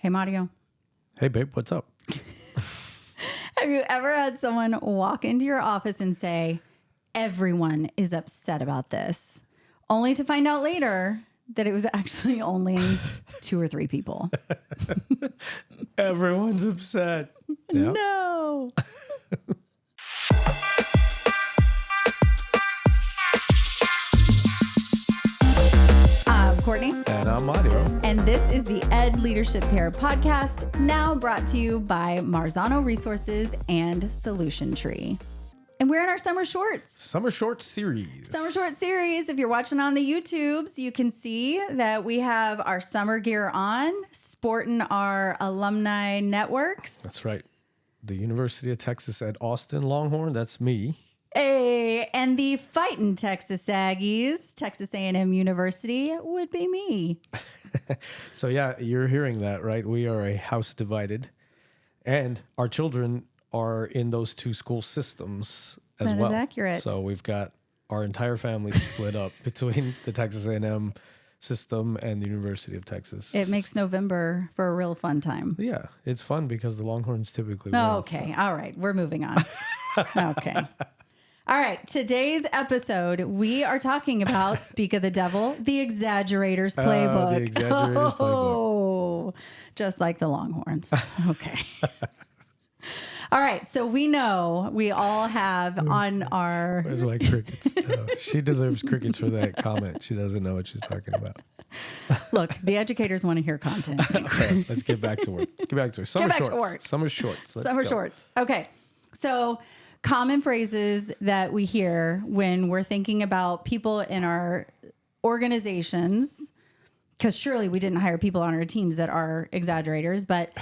Hey, Mario. Hey, babe, what's up? Have you ever had someone walk into your office and say, everyone is upset about this, only to find out later that it was actually only 2 or 3 people? Everyone's upset. Yep. No. I'm Courtney. And I'm Mario. And this is the Ed Leadership Pair podcast, now brought to you by Marzano Resources and Solution Tree. And we're in our summer shorts. Summer short series. Summer short series. If you're watching on the YouTubes, you can see that we have our summer gear on, sporting our alumni networks. That's right. The University of Texas at Austin Longhorn. That's me. Hey, and the fighting Texas Aggies, Texas A&M University, would be me. So yeah, you're hearing that, right? We are a house divided, and our children are in those 2 school systems as well. That is accurate. So we've got our entire family split up between the Texas A&M system and the University of Texas. It makes November for a real fun time. Yeah, it's fun because the Longhorns typically win. Okay. All right. We're moving on. Okay. All right. Today's episode, we are talking about, speak of the devil, the Exaggerators playbook. The Exaggerators playbook. Oh, just like the Longhorns. Okay. All right. So we know we all have on our... Where's my crickets? She deserves crickets for that comment. She doesn't know what she's talking about. Look, the educators want to hear content. Okay, let's get back to work. Get back to work. Summer Get back shorts. to work. Summer shorts. Let's Summer go. shorts. Okay. So common phrases that we hear when we're thinking about people in our organizations, because surely we didn't hire people on our teams that are exaggerators, but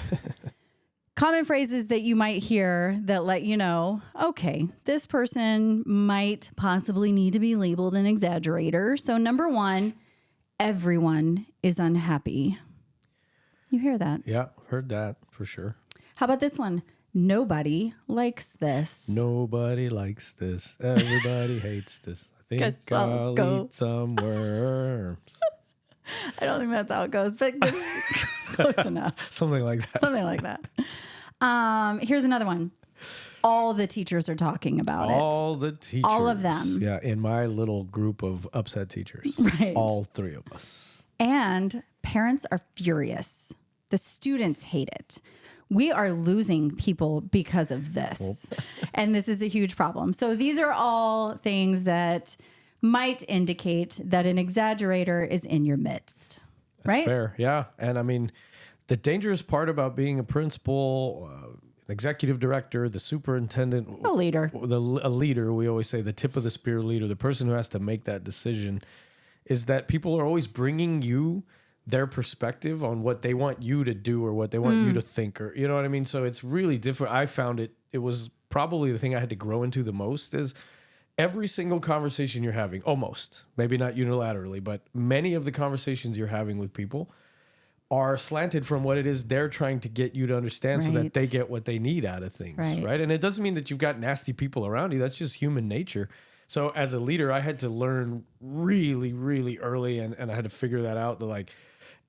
common phrases that you might hear that let you know, okay, this person might possibly need to be labeled an exaggerator. So number 1, everyone is unhappy. You hear that? Yeah, heard that for sure. How about this one? Nobody likes this. Nobody likes this. Everybody hates this. I think I'll eat some worms. I don't think that's how it goes, but it's close enough. Something like that. Something like that. Here's another one. All the teachers are talking about it. All the teachers. All of them. Yeah, in my little group of upset teachers. Right. All 3 of us. And parents are furious. The students hate it. We are losing people because of this. And this is a huge problem. So these are all things that might indicate that an exaggerator is in your midst. That's right? fair. Yeah. And I mean, the dangerous part about being a principal, an executive director, the superintendent, A leader. A leader, we always say the tip of the spear leader, the person who has to make that decision, is that people are always bringing you their perspective on what they want you to do or what they want you to think, or you know what I mean? So it's really different. I found it was probably the thing I had to grow into the most is every single conversation you're having, almost, maybe not unilaterally, but many of the conversations you're having with people are slanted from what it is they're trying to get you to understand so that they get what they need out of things, right? And it doesn't mean that you've got nasty people around you. That's just human nature. So as a leader, I had to learn really, really early, and I had to figure that out, that like,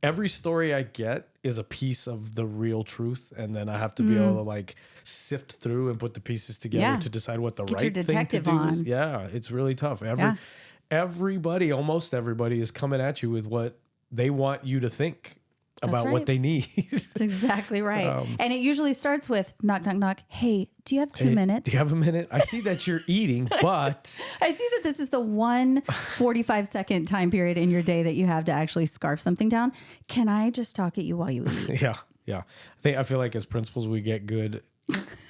every story I get is a piece of the real truth, and then I have to be able to like sift through and put the pieces together to decide what the Get right your thing to detective do on. is. Yeah, it's really tough. Everybody, almost everybody, is coming at you with what they want you to think about what they need. That's exactly right. And it usually starts with knock, knock, knock. Hey, do you have 2 minutes? Do you have a minute? I see that you're eating, but... I see that this is the 1 45-second time period in your day that you have to actually scarf something down. Can I just talk at you while you eat? Yeah. I feel like as principals, we get good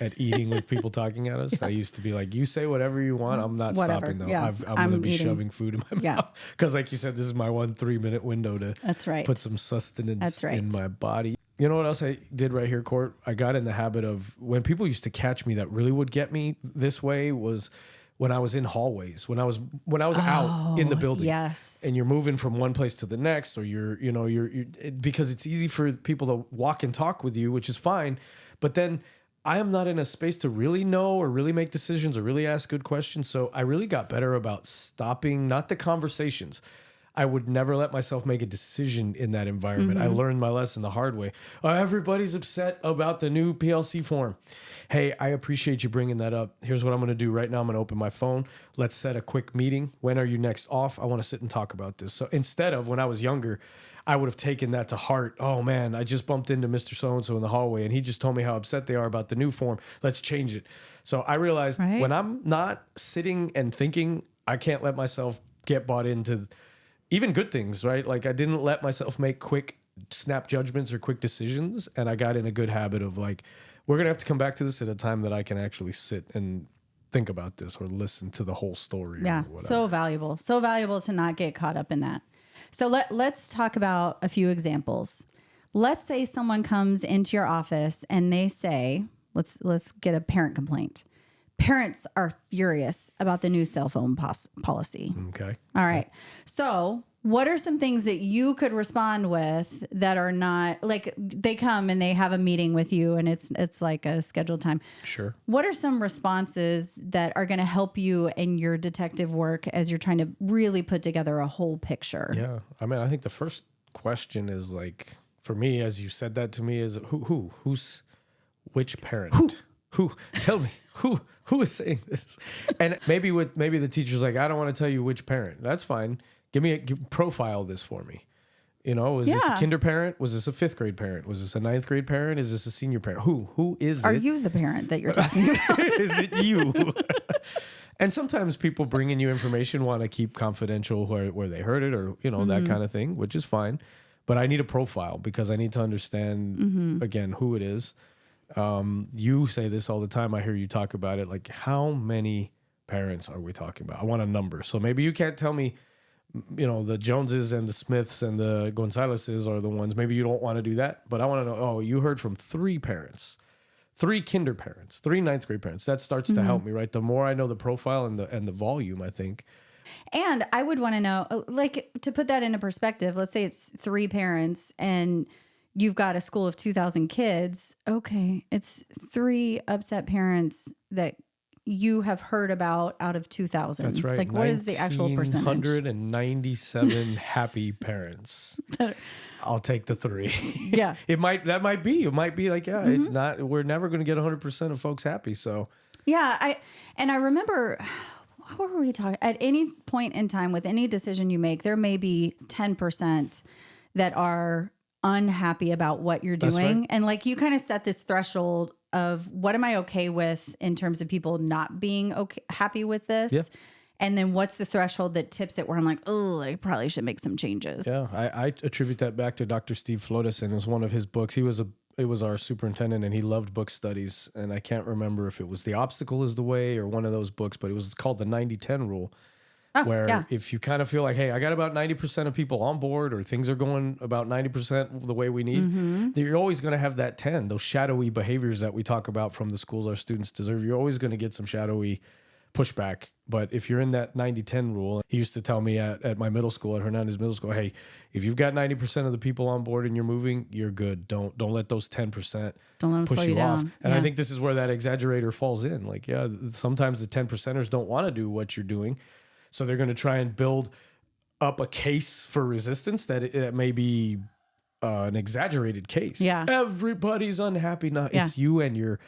at eating with people talking at us. I used to be like, you say whatever you want. I'm not stopping though. Yeah. I'm going to be eating. shoving food in my mouth. Because like you said, this is my 1 3-minute window to put some sustenance in my body. You know what else I did right here, Court? I got in the habit of, when people used to catch me that really would get me this way, was when I was in hallways, when I was out in the building, and you're moving from one place to the next, or you're because it's easy for people to walk and talk with you, which is fine. But then I am not in a space to really know or really make decisions or really ask good questions. So I really got better about stopping, not the conversations. I would never let myself make a decision in that environment. I learned my lesson the hard way. Everybody's upset about the new PLC form. Hey, I appreciate you bringing that up. Here's what I'm going to do right now. I'm going to open my phone. Let's set a quick meeting. When are you next off? I want to sit and talk about this. So instead of when I was younger, I would have taken that to heart. Oh man, I just bumped into Mr. So-and-so in the hallway and he just told me how upset they are about the new form. Let's change it. So I realized when I'm not sitting and thinking, I can't let myself get bought into even good things, right? Like I didn't let myself make quick snap judgments or quick decisions. And I got in a good habit of like, we're going to have to come back to this at a time that I can actually sit and think about this or listen to the whole story. Yeah. Or whatever. So valuable. So valuable to not get caught up in that. So let's talk about a few examples. Let's say someone comes into your office and they say, let's get a parent complaint. Parents are furious about the new cell phone policy. Okay. All right. So what are some things that you could respond with that are not like they come and they have a meeting with you and it's like a scheduled time? Sure. What are some responses that are going to help you in your detective work as you're trying to really put together a whole picture? Yeah. I mean, I think the first question is like, for me, as you said that to me, is who's which parent? Who? Tell me who is saying this? And maybe the teacher's like, I don't want to tell you which parent. That's fine. Profile this for me. You know, was this a kinder parent? Was this a 5th grade parent? Was this a 9th grade parent? Is this a senior parent? Who is it? Are you the parent that you're talking about? Is it you? And sometimes people bringing you information want to keep confidential where they heard it or, you know, that kind of thing, which is fine. But I need a profile because I need to understand, again, who it is. You say this all the time. I hear you talk about it. Like, how many parents are we talking about? I want a number. So maybe you can't tell me, you know, the Joneses and the Smiths and the Gonzaleses are the ones. Maybe you don't want to do that, but I want to know, oh, you heard from 3 parents, 3 kinder parents, 3 9th grade parents. That starts to help me, right? The more I know the profile and the volume, I think. And I would want to know, like, to put that into perspective, let's say it's 3 parents and you've got a school of 2,000 kids. Okay, it's 3 upset parents that you have heard about out of 2,000. That's right. Like, what is the actual percentage? 197 happy parents. I'll take the 3. Yeah. It might be like, we're never going to get 100% of folks happy. So yeah, I remember, what were we talking? At any point in time with any decision you make, there may be 10% that are unhappy about what you're doing. Right. And like, you kind of set this threshold of what am I okay with in terms of people not being happy with this? Yeah. And then what's the threshold that tips it where I'm like, oh, I probably should make some changes. Yeah, I attribute that back to Dr. Steve Flotis, and it was one of his books. It was our superintendent, and he loved book studies. And I can't remember if it was The Obstacle is the Way or one of those books, but it was called the 90-10 rule. Where if you kind of feel like, hey, I got about 90% of people on board or things are going about 90% the way we need, you're always going to have that 10, those shadowy behaviors that we talk about from the schools our students deserve. You're always going to get some shadowy pushback. But if you're in that 90-10 rule, he used to tell me at my middle school, at Hernandez Middle School, hey, if you've got 90% of the people on board and you're moving, you're good. Don't let those 10% push you off. And I think this is where that exaggerator falls in. Like, sometimes the 10%ers don't want to do what you're doing. So they're going to try and build up a case for resistance that it may be an exaggerated case. Yeah, everybody's unhappy. No, it's you and your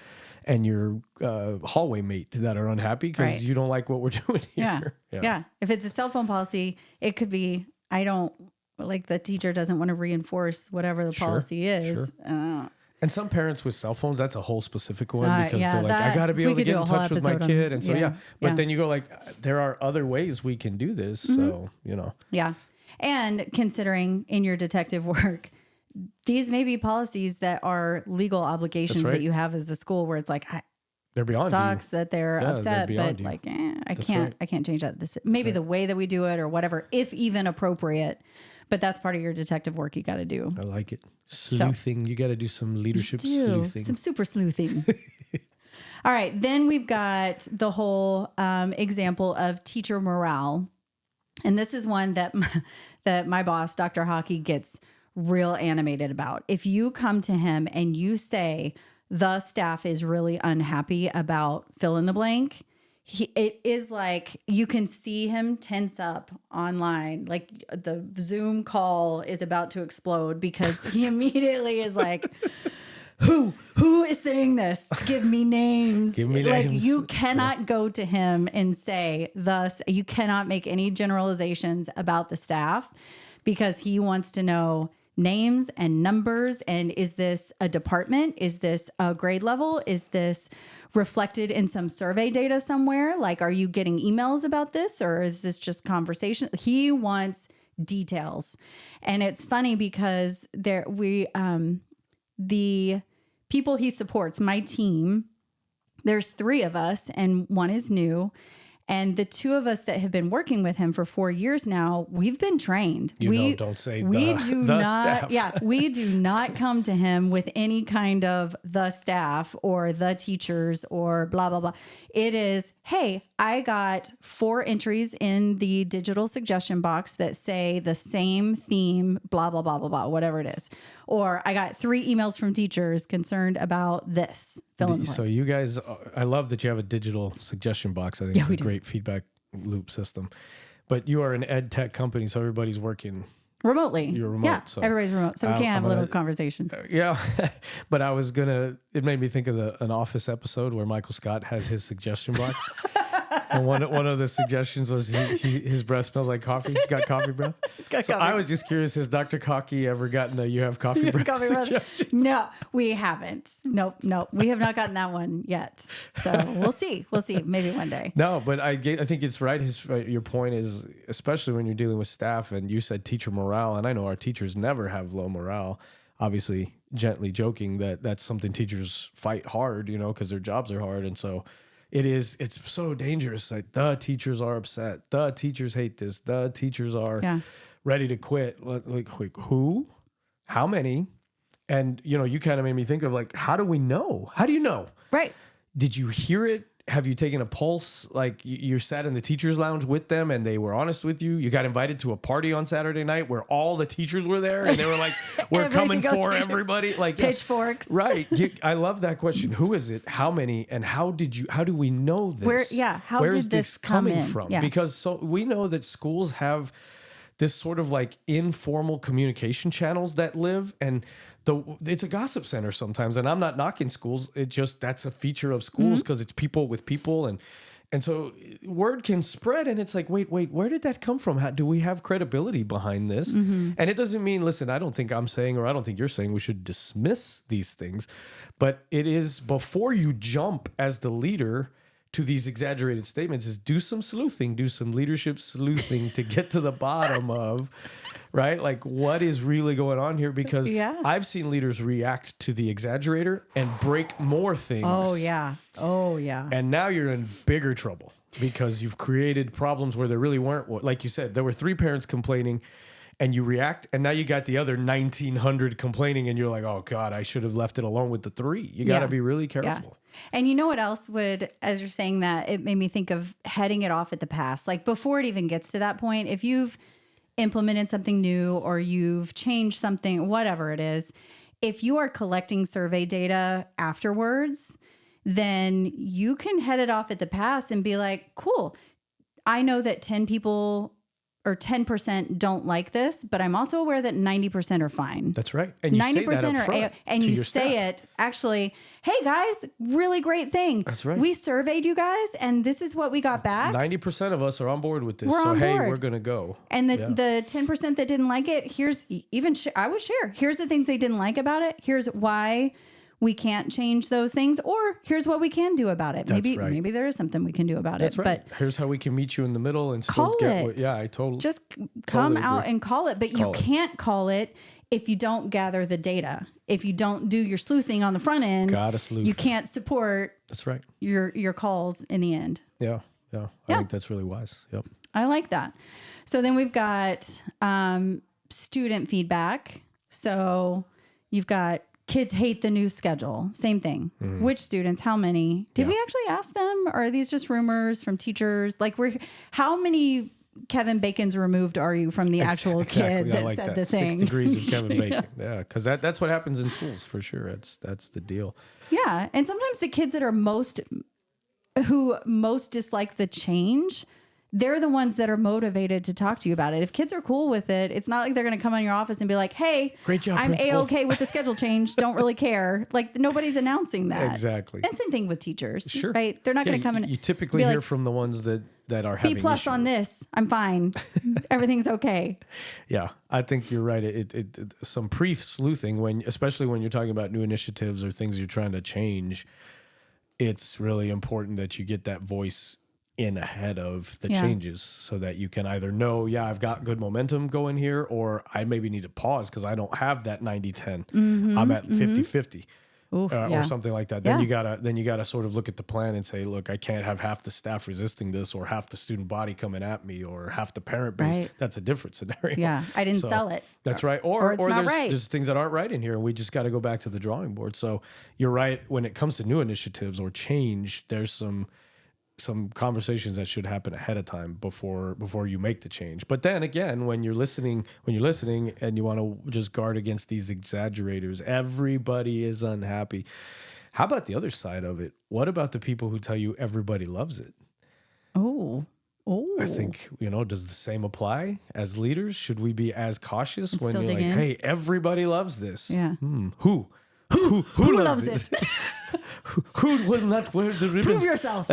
hallway mate that are unhappy because you don't like what we're doing here. Yeah. If it's a cell phone policy, it could be the teacher doesn't want to reinforce whatever the policy is. Sure. And some parents with cell phones, that's a whole specific one because they're like, I got to be able to get in touch with my kid. And so, but then you go like, there are other ways we can do this. So, you know. Yeah. And considering in your detective work, these may be policies that are legal obligations that you have as a school where it's like, they're beyond sucks you. That they're upset, but like, I can't change that. Maybe the way that we do it or whatever, if even appropriate. But that's part of your detective work you got to do. I like it. Sleuthing. You got to do some leadership sleuthing. Some super sleuthing. All right. Then we've got the whole example of teacher morale. And this is one that my boss, Dr. Hockey, gets real animated about. If you come to him and you say, the staff is really unhappy about fill in the blank, it is like you can see him tense up online. Like the Zoom call is about to explode because he immediately is like, who is saying this? Give me names. Give me like names. you cannot go to him and say thus. You cannot make any generalizations about the staff because he wants to know names and numbers. And is this a department? Is this a grade level? Is this reflected in some survey data somewhere? Like, are you getting emails about this, or is this just conversation? He wants details. And it's funny because the people he supports, my team, there's 3 of us and 1 is new. And the 2 of us that have been working with him for 4 years now, we've been trained. Don't say we the, do the not, staff. Yeah, we do not come to him with any kind of the staff or the teachers or blah, blah, blah. It is, hey, I got 4 entries in the digital suggestion box that say the same theme, blah, blah, blah, blah, blah, whatever it is. Or I got 3 emails from teachers concerned about this. So you guys, I love that you have a digital suggestion box. I think it's a great feedback loop system. But you are an ed tech company, so everybody's working remotely. You're remote. Yeah, so everybody's remote. So we can't have little conversations. Yeah. But it made me think of an Office episode where Michael Scott has his suggestion box. And one of the suggestions was his breath smells like coffee. He's got coffee breath. Coffee. I was just curious, has Dr. Cocky ever gotten the you have coffee breath suggestion? No, we haven't. Nope. We have not gotten that one yet. So we'll see. Maybe one day. No, but I think it's right. Your point is, especially when you're dealing with staff, and you said teacher morale, and I know our teachers never have low morale. Obviously, gently joking that that's something teachers fight hard, because their jobs are hard. And so it's so dangerous. Like the teachers are upset. The teachers hate this. The teachers are ready to quit. Like who? How many? And, you kind of made me think of like, how do we know? How do you know? Right. Did you hear it? Have you taken a pulse? Like you sat in the teacher's lounge with them and they were honest with you. You got invited to a party on Saturday night where all the teachers were there and they were like, we're coming for everybody. Like pitchforks. Right. I love that question. Who is it? How many? And how do we know this? Where did this coming from? Yeah. Because we know that schools have this sort of like informal communication channels that live, and it's a gossip center sometimes. And I'm not knocking schools. That's a feature of schools because it's people with people. And so word can spread, and it's like, wait, where did that come from? Do we have credibility behind this? And it doesn't mean, listen, I don't think I'm saying, or I don't think you're saying we should dismiss these things, but it is before you jump as the leader to these exaggerated statements is do some sleuthing, do some leadership sleuthing to get to the bottom of, right? Like what is really going on here? Because I've seen leaders react to the exaggerator and break more things. Oh yeah. And now you're in bigger trouble because you've created problems where there really weren't. Like you said, there were 3 parents complaining and you react, and now you got the other 1,900 complaining, and you're like, oh God, I should have left it alone with the 3. You got to be really careful. Yeah. And you know what else as you're saying that, it made me think of heading it off at the pass. Like before it even gets to that point, if you've implemented something new or you've changed something, whatever it is, if you are collecting survey data afterwards, then you can head it off at the pass and be like, cool, I know that 10 people or 10% don't like this, but I'm also aware that 90% are fine. That's right. And you 90% say that up front and you say staff. it actually, hey guys, really great thing. That's right. We surveyed you guys and this is what we got back. 90% of us are on board with this. We're on board. Hey, we're going to go. And the 10% that didn't like it, I would share. Here's the things they didn't like about it. Here's why we can't change those things, or here's what we can do about it. Maybe there is something we can do about That's it. Right. But here's how we can meet you in the middle and still call get it. I totally just come totally out agree. and call it. But you can't call it if you don't gather the data. If you don't do your sleuthing on the front end, gotta sleuth. You can't support That's right. your calls in the end. Yeah. I think that's really wise. Yep. I like that. So then we've got student feedback. So you've got kids hate the new schedule. Same thing. Which students? How many? Did we actually ask them? Or are these just rumors from teachers? Like, how many Kevin Bacon's removed are you from the actual kid that said the thing? 6 degrees of Kevin Bacon. Yeah, because that's what happens in schools for sure. That's the deal. Yeah, and sometimes the kids that are most who most dislike the change, they're the ones that are motivated to talk to you about it. If kids are cool with it, it's not like they're going to come in your office and be like, hey, great job, I'm principal. A-okay with the schedule change. Don't really care. Like nobody's announcing that. Exactly. And same thing with teachers, Sure. right? They're not going to come in. You typically be hear like, from the ones that are having B+ issues. on this. I'm fine. Everything's okay. Yeah, I think you're right. It some pre-sleuthing, especially when you're talking about new initiatives or things you're trying to change, it's really important that you get that voice in ahead of the changes so that you can either know, I've got good momentum going here, or I maybe need to pause because I don't have that 90-10. I'm at 50-50. Or something like that. Then you gotta sort of look at the plan and say, look, I can't have half the staff resisting this, or half the student body coming at me, or half the parent base. Right. That's a different scenario. Yeah, I didn't sell it. That's right. Or it's not there's right. just things that aren't right in here, and we just got to go back to the drawing board. So you're right. When it comes to new initiatives or change, there's some conversations that should happen ahead of time before you make the change. But then again, when you're listening and you want to just guard against these exaggerators, everybody is unhappy. How about the other side of it? What about the people who tell you everybody loves it? Oh. I think, does the same apply as leaders? Should we be as cautious when still you're like, dig in. hey, everybody loves this? Yeah. Who loves it? Who will not wear the ribbon? Prove yourself.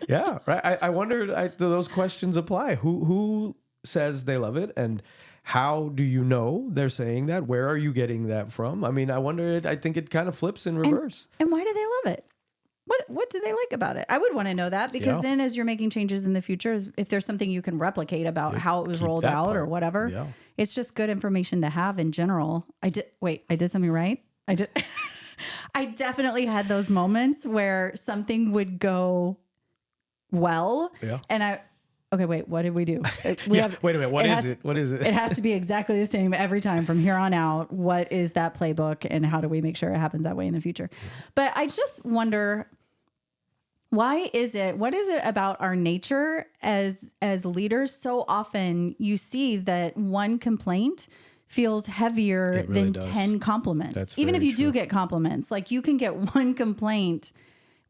Yeah, right. I wonder, do those questions apply? Who says they love it, and how do you know they're saying that? Where are you getting that from? I mean, I think it kind of flips in reverse. And why do they love it? What do they like about it? I would want to know that, because then as you're making changes in the future, if there's something you can replicate about how it was keep rolled that out or part. whatever, Yeah. it's just good information to have in general. I did something right? I did. I definitely had those moments where something would go well. Yeah. And okay, wait, what did we do? Wait a minute. What is it? What is it? It has to be exactly the same every time from here on out. What is that playbook, and how do we make sure it happens that way in the future? But I just wonder, what is it about our nature as leaders? So often you see that one complaint feels heavier really than does. 10 compliments. That's Even if very you do get compliments, like you can get one complaint.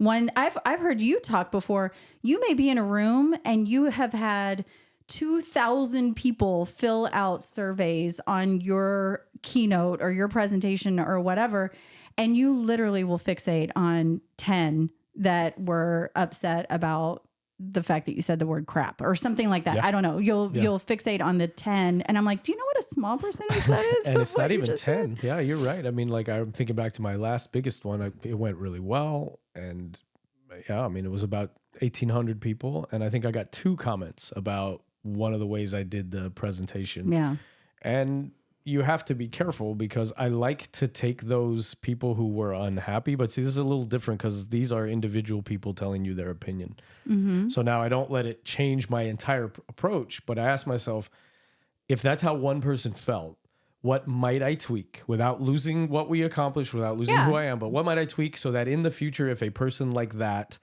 I've heard you talk before. You may be in a room and you have had 2,000 people fill out surveys on your keynote or your presentation or whatever, and you literally will fixate on 10 that were upset about the fact that you said the word crap or something like that. Yeah. I don't know. You'll fixate on the 10, and I'm like, do you know what a small percentage that is? And of it's what not you even just 10. did? Yeah, you're right. I mean, like, I'm thinking back to my last biggest one. It went really well. And yeah, I mean, it was about 1,800 people. And I think I got 2 comments about one of the ways I did the presentation. Yeah. And you have to be careful, because I like to take those people who were unhappy. But see, this is a little different because these are individual people telling you their opinion. Mm-hmm. So now I don't let it change my entire approach, but I ask myself, if that's how one person felt, what might I tweak without losing what we accomplished, without losing who I am? But what might I tweak so that in the future, if a person like that,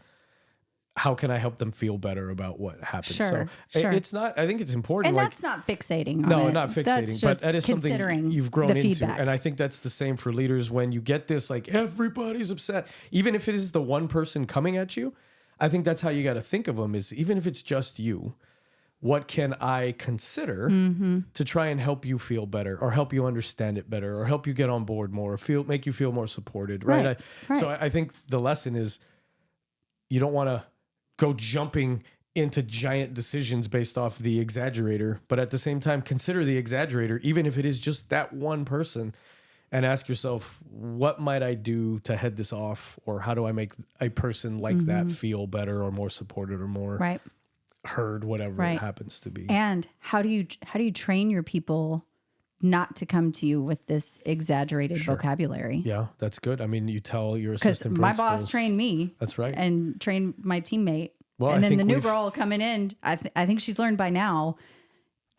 how can I help them feel better about what happened? Sure, So sure. it's not, I think it's important. And like, that's not fixating on no, it. not fixating, That's but just that is something considering you've grown the into. feedback. And I think that's the same for leaders. When you get this, like, everybody's upset, even if it is the one person coming at you, I think that's how you got to think of them, is even if it's just you, what can I consider to try and help you feel better, or help you understand it better, or help you get on board more, or make you feel more supported, right? Right. So I think the lesson is, you don't want to go jumping into giant decisions based off the exaggerator, but at the same time, consider the exaggerator, even if it is just that one person, and ask yourself, what might I do to head this off? Or how do I make a person like that feel better, or more supported, or more heard, whatever it happens to be. And how do you train your people not to come to you with this exaggerated vocabulary? Yeah, that's good. I mean, you tell your Because assistant my principals. boss trained me. That's right. And trained my teammate. Well, and I then the think new girl coming in, I think she's learned by now.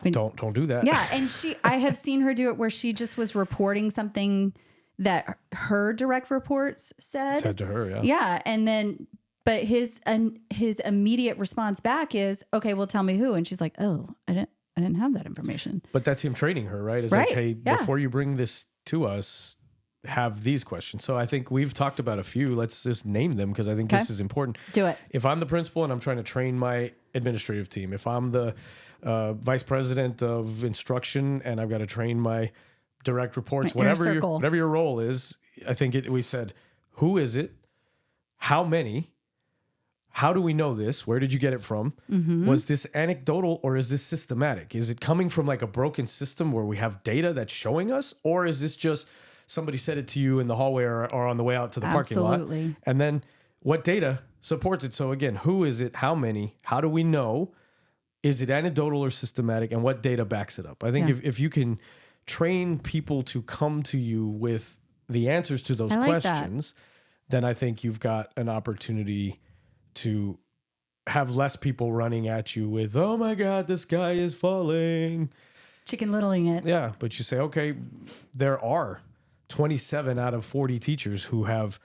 Don't do that. Yeah, and I have seen her do it where she just was reporting something that her direct reports said to her, yeah. Yeah, and then but his immediate response back is, "Okay, well, tell me who." And she's like, "Oh, I didn't have that information." But that's him training her, right? It's Right, like, hey, yeah. before you bring this to us, have these questions. So I think we've talked about a few. Let's just name them because I think this is important. Do it. If I'm the principal and I'm trying to train my administrative team, if I'm the vice president of instruction and I've got to train my direct reports, whatever your role is, I think we said, who is it? How many? How do we know this? Where did you get it from? Was this anecdotal or is this systematic? Is it coming from like a broken system where we have data that's showing us? Or is this just somebody said it to you in the hallway or on the way out to the parking lot? And then what data supports it? So again, who is it? How many? How do we know? Is it anecdotal or systematic? And what data backs it up? I think if you can train people to come to you with the answers to those questions, then I think you've got an opportunity to have less people running at you with, oh my God, this guy is falling. Chicken littling it. Yeah. But you say, okay, there are 27 out of 40 teachers who have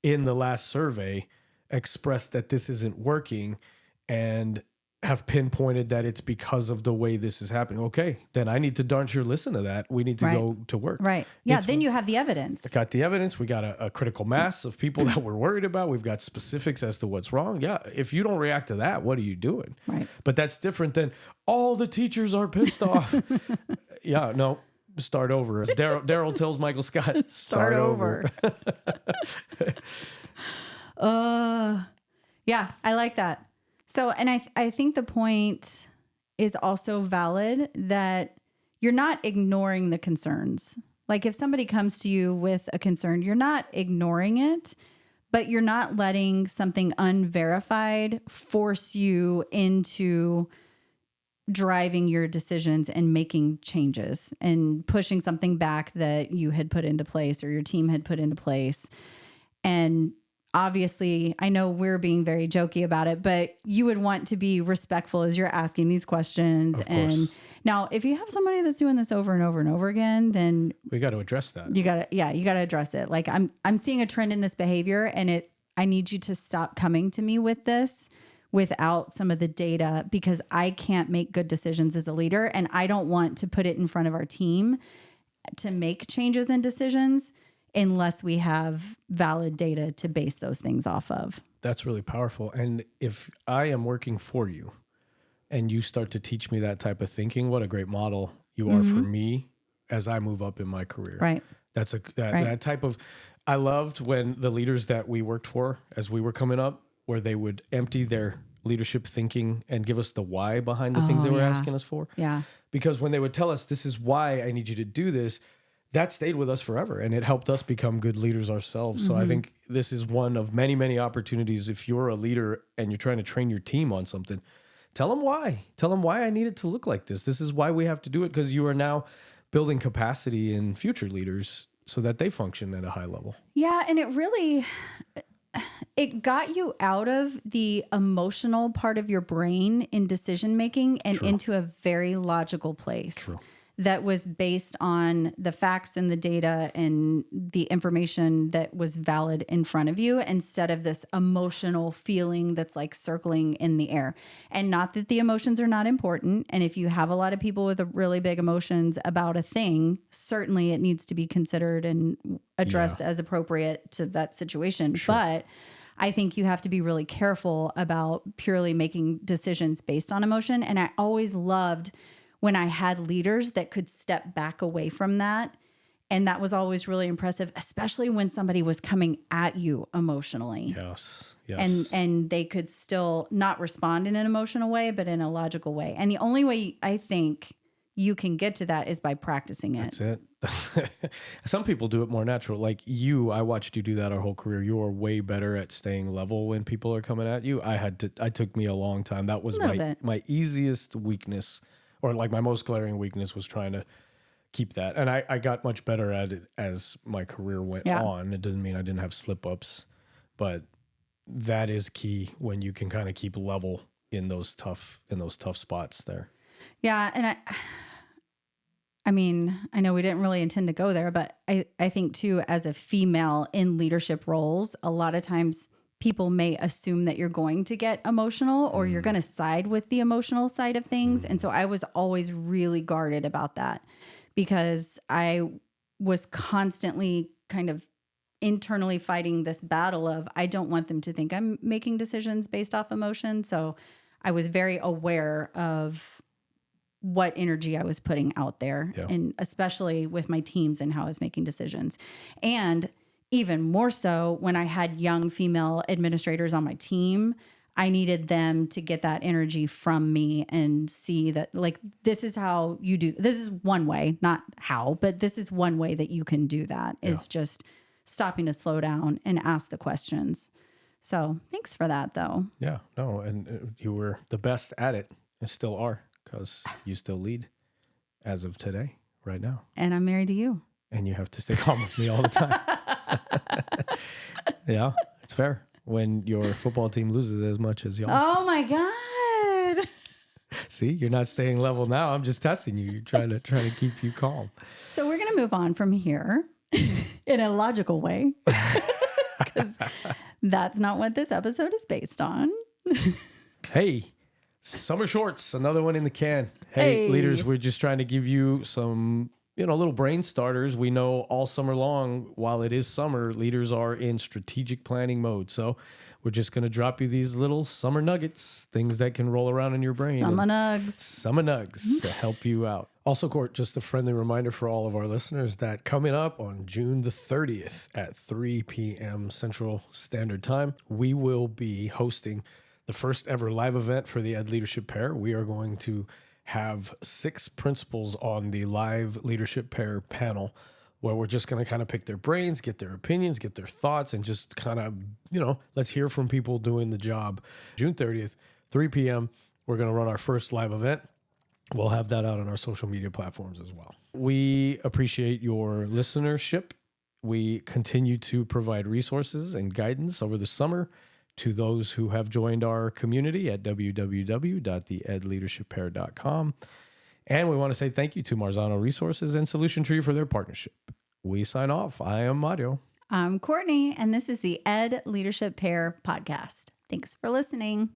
in the last survey expressed that this isn't working and have pinpointed that it's because of the way this is happening. Okay, then I need to darn sure listen to that. We need to go to work. Right. Yeah, then you have the evidence. Got the evidence. We got a critical mass of people that we're worried about. We've got specifics as to what's wrong. Yeah, if you don't react to that, what are you doing? Right. But that's different than all the teachers are pissed off. Yeah, no, start over. As Daryl tells Michael Scott, start over. Yeah, I like that. So, and I think the point is also valid that you're not ignoring the concerns. Like if somebody comes to you with a concern, you're not ignoring it, but you're not letting something unverified force you into driving your decisions and making changes and pushing something back that you had put into place or your team had put into place. And obviously, I know we're being very jokey about it, but you would want to be respectful as you're asking these questions. And now, if you have somebody that's doing this over and over and over again, then we got to address that. You got to address it. Like I'm seeing a trend in this behavior, and I need you to stop coming to me with this without some of the data, because I can't make good decisions as a leader, and I don't want to put it in front of our team to make changes and decisions unless we have valid data to base those things off of. That's really powerful. And if I am working for you and you start to teach me that type of thinking, what a great model you are for me as I move up in my career. Right. That's that type of, I loved when the leaders that we worked for as we were coming up, where they would empty their leadership thinking and give us the why behind the things they were asking us for. Yeah. Because when they would tell us, this is why I need you to do this, that stayed with us forever, and it helped us become good leaders ourselves. So I think this is one of many, many opportunities. If you're a leader and you're trying to train your team on something, tell them why. Tell them why I need it to look like this. This is why we have to do it, because you are now building capacity in future leaders so that they function at a high level. Yeah, and it got you out of the emotional part of your brain in decision making and into a very logical place. That was based on the facts and the data and the information that was valid in front of you, instead of this emotional feeling that's like circling in the air. And not that the emotions are not important. And if you have a lot of people with really big emotions about a thing, certainly it needs to be considered and addressed as appropriate to that situation. But I think you have to be really careful about purely making decisions based on emotion. And I always loved when I had leaders that could step back away from that. And that was always really impressive, especially when somebody was coming at you emotionally. Yes. And they could still not respond in an emotional way, but in a logical way. And the only way I think you can get to that is by practicing it. That's it. Some people do it more natural. Like you, I watched you do that our whole career. You are way better at staying level when people are coming at you. It took me a long time. That was my easiest weakness, or like my most glaring weakness, was trying to keep that. And I got much better at it as my career went on. It doesn't mean I didn't have slip ups, but that is key when you can kind of keep level in those tough spots there. Yeah. And I mean, I know we didn't really intend to go there, but I think too, as a female in leadership roles, a lot of times people may assume that you're going to get emotional or you're going to side with the emotional side of things. And so I was always really guarded about that, because I was constantly kind of internally fighting this battle of, I don't want them to think I'm making decisions based off emotion. So I was very aware of what energy I was putting out there, and especially with my teams and how I was making decisions. And even more so when I had young female administrators on my team, I needed them to get that energy from me and see that, like, this is how you do. This is one way, not how, but this is one way that you can do that, is just stopping to slow down and ask the questions. So thanks for that, though. Yeah, no, and you were the best at it and still are, because you still lead as of today, right now. And I'm married to you. And you have to stay calm with me all the time. Yeah, it's fair when your football team loses as much as y'all. Oh my God. See, you're not staying level now. I'm just testing you. You're trying to keep you calm. So we're going to move on from here in a logical way, because that's not what this episode is based on. Hey, summer shorts, another one in the can. Hey, leaders, we're just trying to give you some, little brain starters. We know all summer long, while it is summer, leaders are in strategic planning mode. So we're just going to drop you these little summer nuggets, things that can roll around in your brain. Summer nugs. Summer nugs to help you out. Also, Court, just a friendly reminder for all of our listeners that coming up on June the 30th at 3 p.m. Central Standard Time, we will be hosting the first ever live event for the Ed Leadership Pair. We are going to have 6 principals on the live leadership pair panel, where we're just going to kind of pick their brains, get their opinions, get their thoughts, and just kind of, let's hear from people doing the job. June 30th, 3 p.m., we're going to run our first live event. We'll have that out on our social media platforms as well. We appreciate your listenership. We continue to provide resources and guidance over the summer to those who have joined our community at www.theedleadershippair.com. And we want to say thank you to Marzano Resources and Solution Tree for their partnership. We sign off. I am Mario. I'm Courtney, and this is the Ed Leadership Pair podcast. Thanks for listening.